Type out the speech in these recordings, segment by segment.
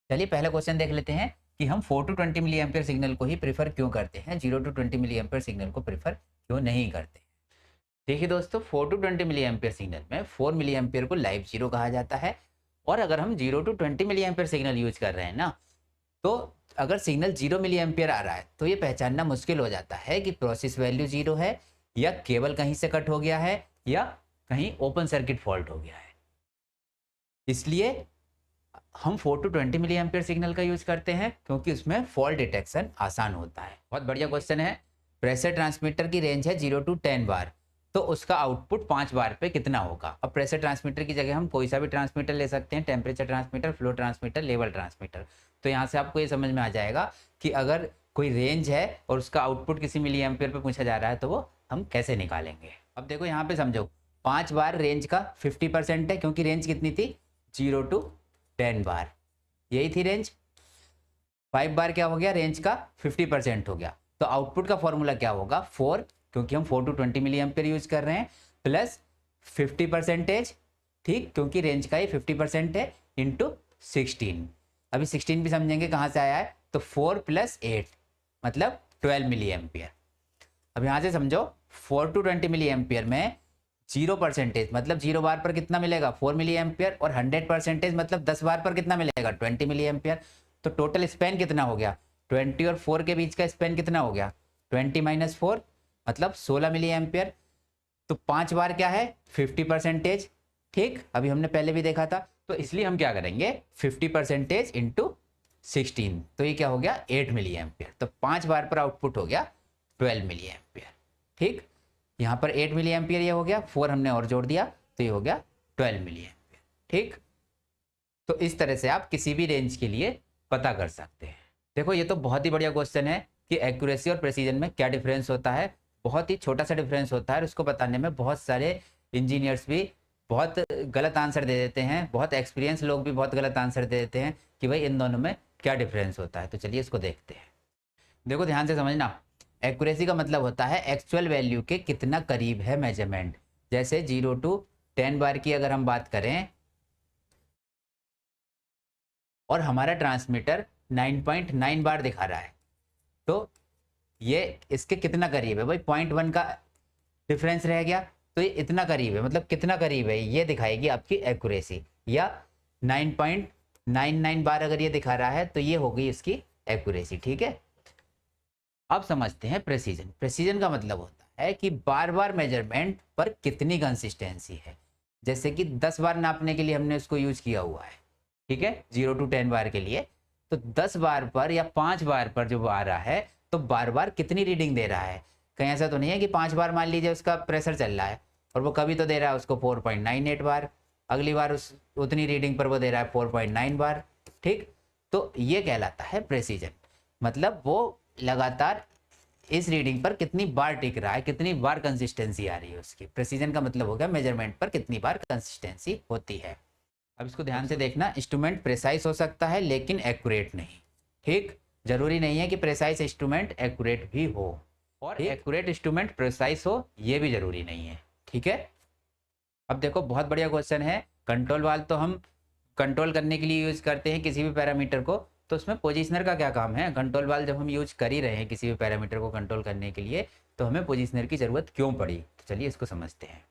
चलिए पहला क्वेश्चन देख लेते हैं कि हम 4 टू 20 मिली एम्पियर सिग्नल को ही प्रेफर क्यों करते हैं, 0 टू 20 मिली एम्पियर सिग्नल को प्रेफर क्यों नहीं करते। देखिए दोस्तों, 4 टू 20 मिली एम्पियर सिग्नल में 4 मिली एम्पियर को लाइव जीरो कहा जाता है। और अगर हम 0 to 20 milli ampere signal use कर रहे हैं ना, तो अगर सिग्नल 0 मिली एम्पियर आ रहा है तो ये पहचानना मुश्किल हो जाता है कि प्रोसेस वैल्यू 0 है, या केबल कहीं से कट हो गया है, या कहीं ओपन सर्किट फॉल्ट हो गया है। इसलिए हम 4 टू 20 मिली एम्पियर सिग्नल का यूज करते हैं क्योंकि उसमें फॉल्ट डिटेक्शन आसान होता है। बहुत बढ़िया क्वेश्चन है। प्रेशर ट्रांसमीटर की रेंज है 0 टू 10 बार, तो उसका आउटपुट 5 बार पे कितना होगा। अब प्रेशर ट्रांसमीटर की जगह हम कोई सा भी ट्रांसमीटर ले सकते हैं, temperature transmitter, flow transmitter, level transmitter. तो यहाँ से आपको ये समझ में आ जाएगा कि अगर कोई रेंज है और उसका आउटपुट किसी मिली एम्पियर पे पूछा जा रहा है तो वो हम कैसे निकालेंगे। अब देखो यहाँ पे समझो, 5 बार रेंज का 50% है, क्योंकि रेंज कितनी थी, 0 टू 10 बार, यही थी रेंज। 5 बार क्या हो गया, रेंज का 50% हो गया। तो आउटपुट का फॉर्मूला क्या होगा, 4, क्योंकि हम 4 टू 20 मिली एम्पियर यूज कर रहे हैं, प्लस 50%, ठीक, क्योंकि रेंज का ये 50% है, इंटू 16। अभी 16 भी समझेंगे कहाँ से आया है, तो 4 प्लस 8 मतलब 12 मिली एम्पियर। अब यहाँ से समझो, 4 टू 20 मिली एम्पियर में 0% मतलब 0 बार पर कितना मिलेगा, 4 मिली एम्पियर, और 100% मतलब 10 बार पर कितना मिलेगा, 20 मिली एम्पियर। तो टोटल स्पेन कितना हो गया, 20 और 4 के बीच का स्पेन कितना हो गया, 20 माइनस 4 मतलब 16 मिली एम्पियर। तो 5 बार क्या है, 50%, ठीक, अभी हमने पहले भी देखा था। तो इसलिए हम क्या करेंगे, 50% इंटू 16, तो ये क्या हो गया, 8 मिली एम्पियर। तो 5 बार पर आउटपुट हो गया 12 मिली एम्पियर, ठीक। यहाँ पर 8 मिली एम्पियर ये हो गया, 4 हमने और जोड़ दिया तो ये हो गया 12 मिली एम्पियर, ठीक। तो इस तरह से आप किसी भी रेंज के लिए पता कर सकते हैं। देखो ये तो बहुत ही बढ़िया क्वेश्चन है कि एक्यूरेसी और प्रेसिजन में क्या डिफरेंस होता है। बहुत ही छोटा सा डिफरेंस होता है और उसको बताने में बहुत सारे इंजीनियर्स भी बहुत गलत आंसर दे देते हैं, बहुत एक्सपीरियंस लोग भी बहुत गलत आंसर दे देते हैं कि भाई इन दोनों में क्या डिफरेंस होता है। तो चलिए इसको देखते हैं। देखो ध्यान से समझना, एक्यूरेसी का मतलब होता है एक्चुअल वैल्यू के कितना करीब है मेजरमेंट। जैसे 0 टू 10 बार की अगर हम बात करें और हमारा ट्रांसमीटर 9.9 बार दिखा रहा है, तो ये इसके कितना करीब है भाई, 0.1 का डिफरेंस रह गया, तो ये इतना करीब है, मतलब कितना करीब है ये दिखाएगी आपकी एक्यूरेसी। या 9.99 बार अगर ये दिखा रहा है तो ये होगी इसकी एक्यूरेसी, ठीक है। अब समझते हैं प्रेसिजन। प्रेसिजन का मतलब होता है कि बार बार मेजरमेंट पर कितनी कंसिस्टेंसी है। जैसे कि 10 बार नापने के लिए हमने उसको यूज किया हुआ है, ठीक है, 0 टू 10 बार के लिए। तो 10 बार पर या 5 बार पर जो आ रहा है तो बार बार कितनी रीडिंग दे रहा है। कहीं ऐसा तो नहीं है कि 5 बार मान लीजिए उसका प्रेशर चल रहा है और वो कभी तो दे रहा है उसको 4.98 बार, अगली बार उस उतनी रीडिंग पर वो दे रहा है 4.9 बार, ठीक। तो ये कहलाता है प्रेसिजन। मतलब वो लगातार इस रीडिंग पर कितनी बार टिक रहा है, कितनी बार कंसिस्टेंसी आ रही है उसकी। प्रेसिजन का मतलब होगा मेजरमेंट पर कितनी बार कंसिस्टेंसी होती है। अब इसको ध्यान से देखना, इंस्ट्रूमेंट प्रेसाइज हो सकता है लेकिन एक्यूरेट नहीं, ठीक। जरूरी नहीं है कि प्रेसाइज इंस्ट्रूमेंट एक्यूरेट भी हो, और एक्यूरेट इंस्ट्रूमेंट प्रेसाइज हो ये भी जरूरी नहीं है, ठीक है। अब देखो बहुत बढ़िया क्वेश्चन है। कंट्रोल वाल्व तो हम कंट्रोल करने के लिए यूज करते हैं किसी भी पैरामीटर को, तो उसमें पोजिशनर का क्या काम है। कंट्रोल वाल्व जब हम यूज कर ही रहे हैं किसी भी पैरामीटर को कंट्रोल करने के लिए, तो हमें पोजिशनर की जरूरत क्यों पड़ी। तो चलिए इसको समझते हैं।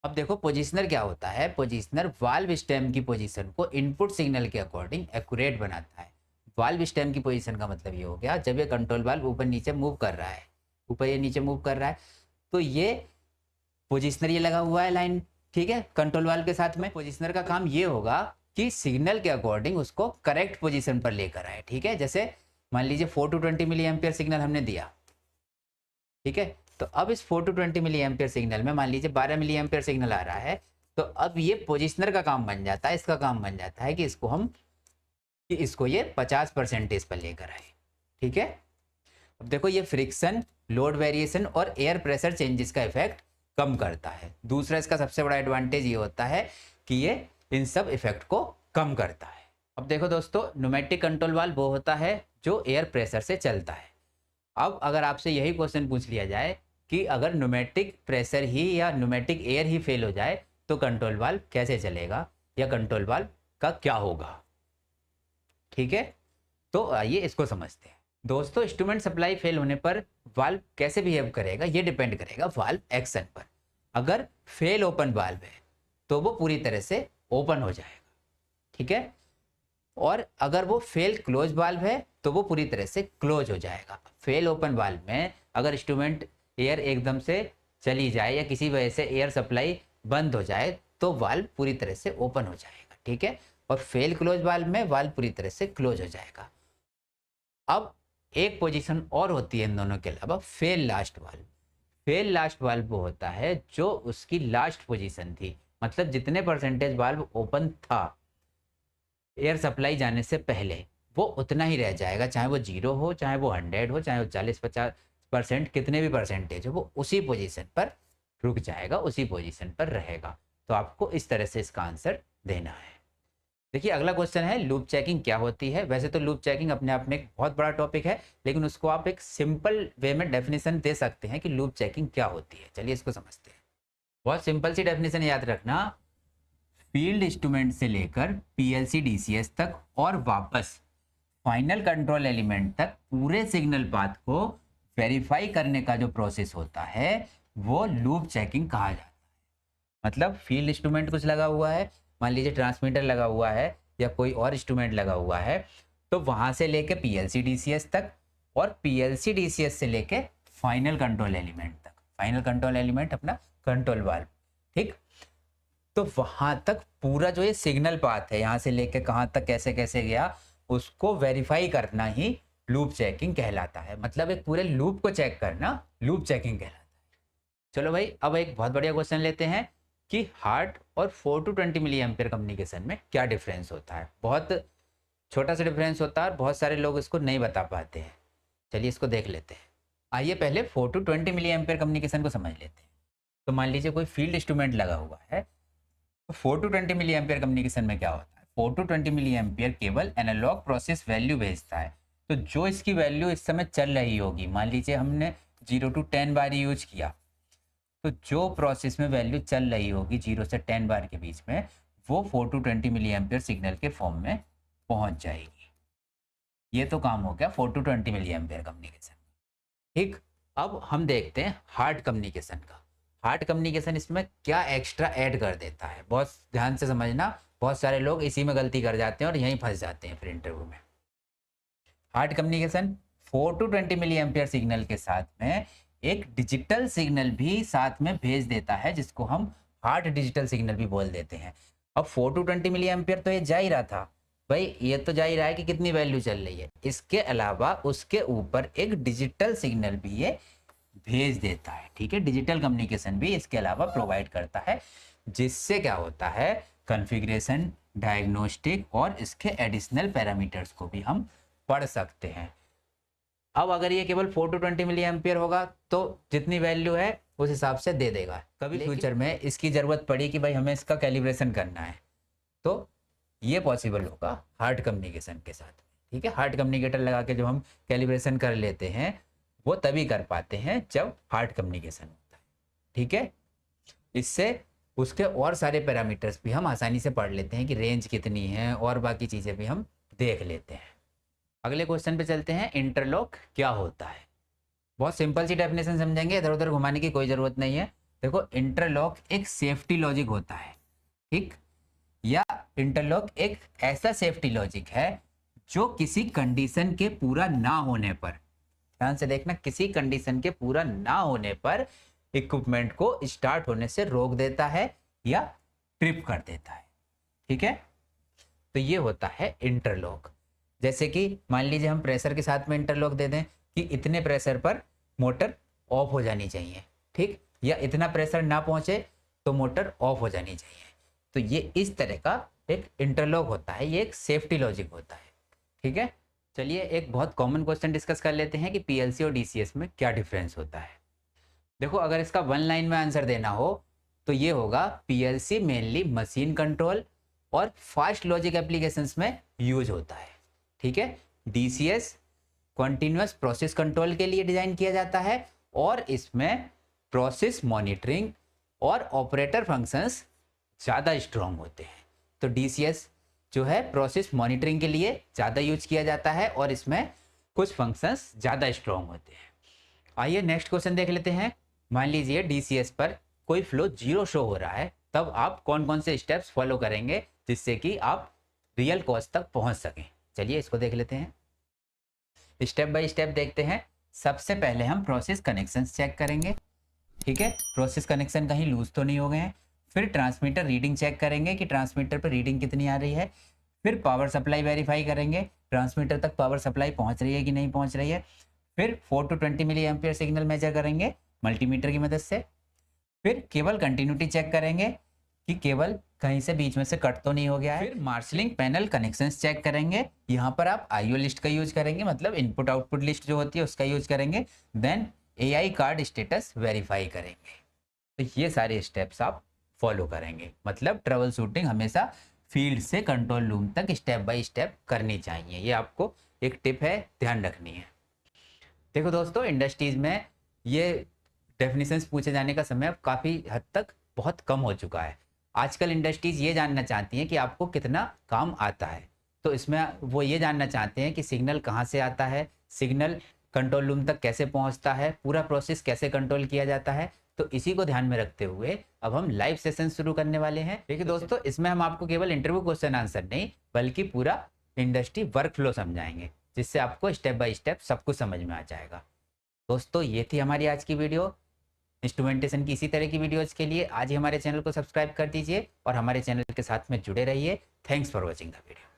अब देखो पोजिशनर क्या होता है। पोजिशनर वाल्व स्टेम की पोजीशन को इनपुट सिग्नल के अकॉर्डिंग एक्यूरेट बनाता है। वाल्व स्टेम की पोजीशन का मतलब ये हो गया, जब ये कंट्रोल वाल्व ऊपर नीचे मूव कर रहा है, ऊपर ये नीचे मूव कर रहा है, तो ये पोजिशनर ये लगा हुआ है लाइन, ठीक है, कंट्रोल वाल्व के साथ में। पोजिशनर का काम ये होगा कि सिग्नल के अकॉर्डिंग उसको करेक्ट पोजीशन पर लेकर आए, ठीक है। जैसे मान लीजिए 4 टू 20 मिली एम्पियर सिग्नल हमने दिया, ठीक है। तो अब इस 4 टू 20 मिली एम्पियर सिग्नल में मान लीजिए 12 मिली एम्पियर सिग्नल आ रहा है, तो अब ये पोजिशनर का काम बन जाता है, इसका काम बन जाता है कि इसको ये 50% पर लेकर आए, ठीक है। अब देखो ये फ्रिक्शन, लोड वेरिएशन और एयर प्रेशर चेंजेस का इफेक्ट कम करता है। दूसरा इसका सबसे बड़ा एडवांटेज ये होता है कि ये इन सब इफेक्ट को कम करता है। अब देखो दोस्तों, न्यूमेटिक कंट्रोल वाल्व वो होता है जो एयर प्रेशर से चलता है। अब अगर आपसे यही क्वेश्चन पूछ लिया जाए कि अगर न्यूमेटिक प्रेशर ही या न्यूमेटिक एयर ही फेल हो जाए तो कंट्रोल वाल्व कैसे चलेगा, या कंट्रोल वाल्व का क्या होगा, ठीक है, तो आइए इसको समझते हैं। दोस्तों इंस्ट्रूमेंट सप्लाई फेल होने पर वाल्व कैसे बिहेव करेगा, ये डिपेंड करेगा वाल्व एक्शन पर। अगर फेल ओपन वाल्व है तो वो पूरी तरह से ओपन हो जाएगा, ठीक है, और अगर वो फेल क्लोज वाल्व है तो वो पूरी तरह से क्लोज हो जाएगा। फेल ओपन वाल्व में अगर इंस्ट्रूमेंट एयर एकदम से चली जाए या किसी वजह से एयर सप्लाई बंद हो जाए तो वाल्व पूरी तरह से ओपन हो जाएगा, ठीक है, और फेल क्लोज वाल्व में वाल्व पूरी तरह से क्लोज हो जाएगा। अब एक पोजीशन और होती है इन दोनों के अलावा, fail last valve. Fail last valve वो होता है जो उसकी लास्ट पोजीशन थी, मतलब जितने परसेंटेज वाल्व ओपन था एयर सप्लाई जाने से पहले वो उतना ही रह जाएगा, चाहे वो 0 हो, चाहे वो 100 हो, चाहे वो 40-50%, कितने भी परसेंटेज हो, वो उसी पोजीशन पर रुक जाएगा, उसी पोजीशन पर रहेगा। तो आपको इस तरह से इसका आंसर देना है। देखिए अगला क्वेश्चन है लूप चेकिंग क्या होती है। वैसे तो लूप चेकिंग अपने आप में एक बहुत बड़ा टॉपिक है, लेकिन उसको आप एक सिंपल वे में डेफिनेशन दे सकते हैं कि लूप चेकिंग क्या होती है। चलिए इसको समझते हैं। बहुत सिंपल सी डेफिनेशन याद रखना, फील्ड इंस्ट्रूमेंट से लेकर पीएलसी डीसीएस तक और वापस फाइनल कंट्रोल एलिमेंट तक पूरे सिग्नल पाथ को वेरीफाई करने का जो प्रोसेस होता है वो लूप चेकिंग कहा जाता है। मतलब फील्ड इंस्ट्रूमेंट कुछ लगा हुआ है, मान लीजिए ट्रांसमीटर लगा हुआ है या कोई और इंस्ट्रूमेंट लगा हुआ है, तो वहां से लेके पीएलसी डीसीएस तक और पीएलसी डीसीएस से लेके फाइनल कंट्रोल एलिमेंट तक, फाइनल कंट्रोल एलिमेंट अपना कंट्रोल वाल्व, ठीक, तो वहां तक पूरा जो ये सिग्नल पाथ है यहाँ से लेके कहाँ तक कैसे कैसे गया उसको वेरीफाई करना ही लूप चेकिंग कहलाता है। मतलब एक पूरे लूप को चेक करना लूप चेकिंग कहलाता है। चलो भाई अब एक बहुत बढ़िया क्वेश्चन लेते हैं कि हार्ट और 4 to 20 मिली एम्पियर कम्युनिकेशन में क्या डिफरेंस होता है। बहुत छोटा सा डिफरेंस होता है और बहुत सारे लोग इसको नहीं बता पाते हैं। चलिए इसको देख लेते हैं। आइए पहले 4 to 20 मिली एम्पियर कम्युनिकेशन को समझ लेते हैं। तो मान लीजिए कोई फील्ड इंस्ट्रूमेंट लगा हुआ है, तो 4 to 20 मिली एम्पियर कम्युनिकेशन में क्या होता है, 4 to 20 मिली एम्पियर केवल एनालॉग प्रोसेस वैल्यू भेजता है। तो जो इसकी वैल्यू इस समय चल रही होगी, मान लीजिए हमने 0 to 10 बार यूज किया, तो जो प्रोसेस में वैल्यू चल रही होगी 0 से 10 बार के बीच में, वो 4 to 20 मिली एम्पियर सिग्नल के फॉर्म में पहुंच जाएगी। ये तो काम हो गया 4 to 20 मिली एम्पियर कम्युनिकेशन, ठीक। अब हम देखते हैं हार्ट कम्युनिकेशन का। हार्ट कम्युनिकेशन इसमें क्या एक्स्ट्रा ऐड कर देता है, बहुत ध्यान से समझना, बहुत सारे लोग इसी में गलती कर जाते हैं और यहीं फंस जाते हैं फिर इंटरव्यू में। HART communication 4 to 20 milli ampere signal के साथ में एक डिजिटल सिग्नल भी साथ में भेज देता है, जिसको हम हार्ट डिजिटल सिग्नल भी बोल देते हैं। अब 4 to 20 मिली एम्पियर तो ये जा ही रहा था भाई, ये तो जा ही रहा है कि कितनी वैल्यू चल रही है, इसके अलावा उसके ऊपर एक डिजिटल सिग्नल भी ये भेज देता है, ठीक है। डिजिटल कम्युनिकेशन भी इसके अलावा प्रोवाइड करता है, जिससे क्या होता है कॉन्फ़िगरेशन, डायग्नोस्टिक और इसके एडिशनल पैरामीटर्स को भी हम पढ़ सकते हैं। अब अगर ये केवल 4 to 20 मिली एम्पियर होगा तो जितनी वैल्यू है उस हिसाब से दे देगा। कभी फ्यूचर में इसकी ज़रूरत पड़ी कि भाई हमें इसका कैलिब्रेशन करना है, तो ये पॉसिबल होगा हार्ट कम्युनिकेशन के साथ, ठीक है। हार्ट कम्युनिकेटर लगा के जब हम कैलिब्रेशन कर लेते हैं वो तभी कर पाते हैं जब हार्ट कम्युनिकेशन होता है, ठीक है। इससे उसके और सारे पैरामीटर्स भी हम आसानी से पढ़ लेते हैं कि रेंज कितनी है और बाकी चीज़ें भी हम देख लेते हैं। अगले क्वेश्चन पे चलते हैं, इंटरलॉक क्या होता है। बहुत सिंपल सी डेफिनेशन समझेंगे, इधर उधर घुमाने की कोई ज़रूरत नहीं है। देखो इंटरलॉक एक सेफ्टी लॉजिक होता है, ठीक, या इंटरलॉक एक ऐसा सेफ्टी लॉजिक है जो किसी कंडीशन के पूरा ना होने पर, ध्यान से देखना, किसी कंडीशन के पूरा ना होने पर इक्विपमेंट को स्टार्ट होने से रोक देता है या ट्रिप कर देता है, ठीक है। तो ये होता है इंटरलॉक। जैसे कि मान लीजिए हम प्रेशर के साथ में इंटरलॉक दे दें कि इतने प्रेशर पर मोटर ऑफ हो जानी चाहिए, ठीक, या इतना प्रेशर ना पहुंचे तो मोटर ऑफ हो जानी चाहिए। तो ये इस तरह का एक इंटरलॉक होता है, ये एक सेफ्टी लॉजिक होता है, ठीक है। चलिए एक बहुत कॉमन क्वेश्चन डिस्कस कर लेते हैं कि पीएलसी और डीसीएस में क्या डिफरेंस होता है। देखो अगर इसका वन लाइन में आंसर देना हो तो ये होगा पीएलसी मेनली मशीन कंट्रोल और फास्ट लॉजिक एप्लीकेशंस में यूज होता है, ठीक है। डीसीएस कॉन्टिन्यूअस प्रोसेस कंट्रोल के लिए डिजाइन किया जाता है और इसमें प्रोसेस मॉनिटरिंग और ऑपरेटर फंक्शंस ज़्यादा स्ट्रॉन्ग होते हैं। तो डीसीएस जो है प्रोसेस मॉनिटरिंग के लिए ज़्यादा यूज किया जाता है और इसमें कुछ फंक्शंस ज़्यादा स्ट्रॉन्ग होते हैं। आइए नेक्स्ट क्वेश्चन देख लेते हैं। मान लीजिए DCS पर कोई फ्लो 0 शो हो रहा है, तब आप कौन कौन से स्टेप्स फॉलो करेंगे जिससे कि आप रियल कॉस्ट तक पहुंच सकें। चलिए इसको देख लेते हैं, स्टेप बाय स्टेप देखते हैं। सबसे पहले हम प्रोसेस कनेक्शंस चेक करेंगे, ठीक है, प्रोसेस कनेक्शन कहीं लूज तो नहीं हो गए हैं। फिर ट्रांसमीटर रीडिंग चेक करेंगे कि ट्रांसमीटर पर रीडिंग कितनी आ रही है। फिर पावर सप्लाई वेरीफाई करेंगे, ट्रांसमीटर तक पावर सप्लाई पहुंच रही है कि नहीं पहुंच रही है। फिर 4 to 20 milli ampere signal measure करेंगे मल्टीमीटर की मदद से। फिर केबल कंटिन्यूटी चेक करेंगे कि केबल कहीं से बीच में से कट तो नहीं हो गया है। फिर मार्शलिंग पैनल कनेक्शंस चेक करेंगे, यहाँ पर आप IO लिस्ट का यूज करेंगे, मतलब इनपुट आउटपुट लिस्ट जो होती है उसका यूज करेंगे। Then AI card status verify करेंगे। तो ये सारे स्टेप्स आप फॉलो करेंगे, मतलब ट्रबल शूटिंग हमेशा फील्ड से कंट्रोल रूम तक स्टेप बाय स्टेप करनी चाहिए। ये आपको एक टिप है, ध्यान रखनी है। देखो दोस्तों, इंडस्ट्रीज में ये डेफिनेशंस पूछे जाने का समय अब काफ़ी हद तक बहुत कम हो चुका है। आजकल इंडस्ट्रीज ये जानना चाहती हैं कि आपको कितना काम आता है, तो इसमें वो ये जानना चाहते हैं कि सिग्नल कहाँ से आता है, सिग्नल कंट्रोल रूम तक कैसे पहुँचता है, पूरा प्रोसेस कैसे कंट्रोल किया जाता है। तो इसी को ध्यान में रखते हुए अब हम लाइव सेशन शुरू करने वाले हैं। देखिए दोस्तों, इसमें हम आपको केवल इंटरव्यू क्वेश्चन आंसर नहीं बल्कि पूरा इंडस्ट्री वर्क फ्लो समझाएंगे, जिससे आपको स्टेप बाय स्टेप सब कुछ समझ में आ जाएगा। दोस्तों, ये थी हमारी आज की वीडियो। इंस्ट्रूमेंटेशन की इसी तरह की वीडियोज के लिए आज ही हमारे चैनल को सब्सक्राइब कर दीजिए और हमारे चैनल के साथ में जुड़े रहिए। Thanks for watching the video.